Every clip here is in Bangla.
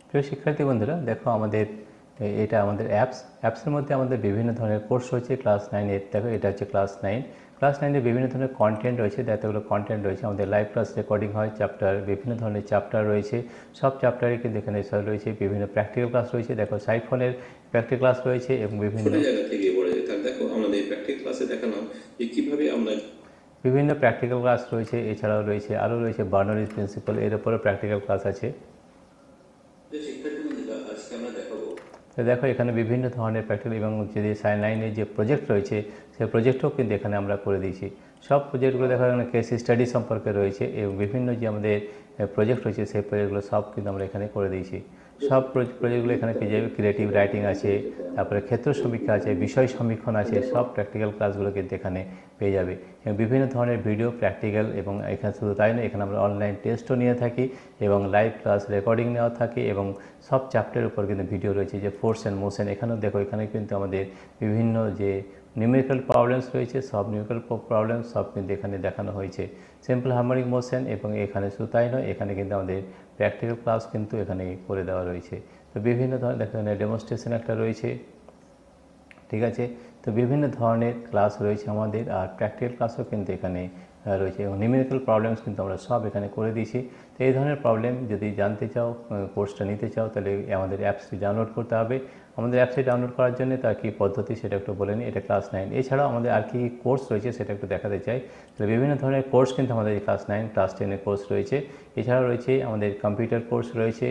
প্রিয় শিক্ষার্থী বন্ধুরা, দেখো আমাদের এটা আমাদের অ্যাপসের মধ্যে আমাদের বিভিন্ন ধরনের কোর্স রয়েছে ক্লাস 9-এর। দেখো এটা হচ্ছে ক্লাস 9। ক্লাস 9-এর বিভিন্ন ধরনের কন্টেন্ট রয়েছে, এতগুলো কন্টেন্ট রয়েছে। আমাদের লাইভ ক্লাস রেকর্ডিং হয়, চ্যাপ্টার বিভিন্ন ধরনের চ্যাপ্টার রয়েছে। সব চ্যাপ্টারে কিন্তু এখানে রয়েছে বিভিন্ন প্র্যাকটিক্যাল ক্লাস রয়েছে। দেখো সাইফনের প্র্যাকটিক্যাল ক্লাস রয়েছে এবং বিভিন্ন জায়গা থেকে পড়ে যায়। তাহলে দেখো আমাদের প্র্যাকটিক্যাল ক্লাসে দেখালাম যে কিভাবে আমরা বিভিন্ন প্র্যাকটিক্যাল ক্লাস রয়েছে। এছাড়াও রয়েছে আরও রয়েছে বার্নারিজ প্রিন্সিপাল, এর উপরও প্র্যাকটিক্যাল ক্লাস আছে। আজকে আমরা দেখাবো। তো দেখো এখানে বিভিন্ন ধরনের প্র্যাকটিক্যাল এবং যদি সাইন 9-এর যে প্রজেক্ট রয়েছে সেই প্রজেক্টও কিন্তু এখানে আমরা করে দিয়েছি। সব প্রজেক্টগুলো দেখা এখানে কেস স্টাডি সম্পর্কে রয়েছে এবং বিভিন্ন যে আমাদের প্রজেক্ট রয়েছে সেই প্রজেক্টগুলো সব কিন্তু আমরা এখানে করে দিয়েছি। সব প্রজেক্টগুলো এখানে পেয়ে যাবে। ক্রিয়েটিভ রাইটিং আছে, তারপরে ক্ষেত্র সমীক্ষা আছে, বিষয় সমীক্ষণ আছে। সব প্র্যাকটিক্যাল ক্লাসগুলো কিন্তু এখানে পেয়ে যাবে এবং বিভিন্ন ধরনের ভিডিও প্র্যাকটিক্যাল। এবং এখানে শুধু তাই নয়, এখানে আমরা অনলাইন টেস্টও নিয়ে থাকি এবং লাইভ ক্লাস রেকর্ডিং নেওয়া থাকে এবং সব চ্যাপ্টারের উপর কিন্তু ভিডিও রয়েছে। যে ফোর্স অ্যান্ড মোশন, এখানেও দেখো এখানে কিন্তু আমাদের বিভিন্ন যে নিউমেরিক্যাল প্রবলেমস রয়েছে, সব নিউমেরিক্যাল প্রবলেম সব কিন্তু এখানে দেখানো হয়েছে। সিম্পল হার্মোনিক মোশন এবং এখানে শুধু তাই নয়, এখানে কিন্তু আমাদের প্র্যাকটিক্যাল ক্লাস কিন্তু এখানে করে দেওয়া রয়েছে। তো বিভিন্ন ধরনের দেখো এখানে ডেমনস্ট্রেশন একটা রয়েছে, ঠিক আছে। তো বিভিন্ন ধরনের ক্লাস রয়েছে আমাদের, আর প্র্যাকটিক্যাল ক্লাসও কিন্তু এখানে রয়েছে এবং নিউমেরিক্যাল প্রবলেমস কিন্তু আমরা সব এখানে করে দিয়েছি। তো এই ধরনের প্রবলেম যদি জানতে চাও, কোর্সটা নিতে চাও, তাহলে আমাদের অ্যাপসটি ডাউনলোড করতে হবে। আমাদের অ্যাপসটি ডাউনলোড করার জন্য তার কী পদ্ধতি সেটা একটু বলে নিই। এটা ক্লাস 9। এছাড়াও আমাদের আর কী কোর্স রয়েছে সেটা একটু দেখাতে চাই। তাহলে বিভিন্ন ধরনের কোর্স কিন্তু আমাদের এই ক্লাস 9, ক্লাস 10-এর কোর্স রয়েছে। এছাড়াও রয়েছে আমাদের কম্পিউটার কোর্স রয়েছে,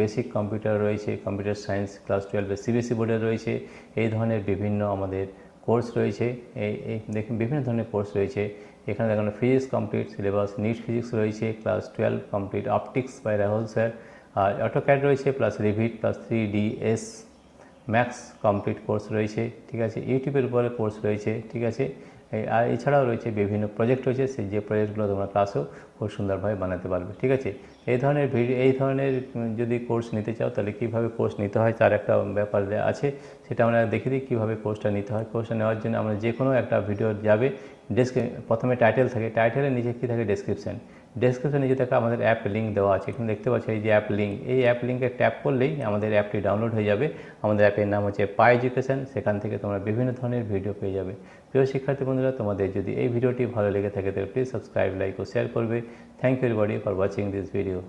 বেসিক কম্পিউটার রয়েছে, কম্পিউটার সায়েন্স ক্লাস 12 সিবিএসই বোর্ডের রয়েছে। এই ধরনের বিভিন্ন আমাদের কোর্স রয়েছে। এই দেখুন বিভিন্ন ধরনের কোর্স রয়েছে। এখানে দেখানো physics complete syllabus, NEET physics রয়েছে, class 12 complete optics by Rahul sir, আর অটোক্যাড রয়েছে, plus Revit, plus 3ds max complete course রয়েছে, ঠিক আছে। ইউটিউবের উপরে কোর্স রয়েছে, ঠিক আছে। আর এছাড়াও রয়েছে বিভিন্ন প্রজেক্ট রয়েছে, সেই যে প্রজেক্টগুলো তোমরা ক্লাসেও খুব সুন্দরভাবে বানাতে পারবে, ঠিক আছে। এই ধরনের এই ধরনের যদি কোর্স নিতে চাও, তাহলে কীভাবে কোর্স নিতে হয় তার একটা ব্যাপার আছে, সেটা আমরা দেখে দিই কীভাবে কোর্সটা নিতে হয়। কোর্সটা নেওয়ার জন্য আমরা যে কোনো একটা ভিডিও যাবে, প্রথমে টাইটেল থাকে, টাইটেলের নিচে কী থাকে, ডেসক্রিপশান। ডেসক্রিপশানে নিচে থাকে আমাদের অ্যাপ লিঙ্ক দেওয়া আছে। এখানে দেখতে পাচ্ছি এই যে অ্যাপ লিঙ্ক, এই অ্যাপ লিঙ্কে ট্যাপ করলেই আমাদের অ্যাপটি ডাউনলোড হয়ে যাবে। আমাদের অ্যাপের নাম হচ্ছে পাই এডুকেশন। সেখান থেকে তোমরা বিভিন্ন ধরনের ভিডিও পেয়ে যাবে। প্রিয় শিক্ষার্থী বন্ধুরা, তোমাদের যদি এই ভিডিওটি ভালো লেগে থাকে তাহলে প্লিজ সাবস্ক্রাইব, লাইক ও শেয়ার করবে। Thank you everybody for watching this video.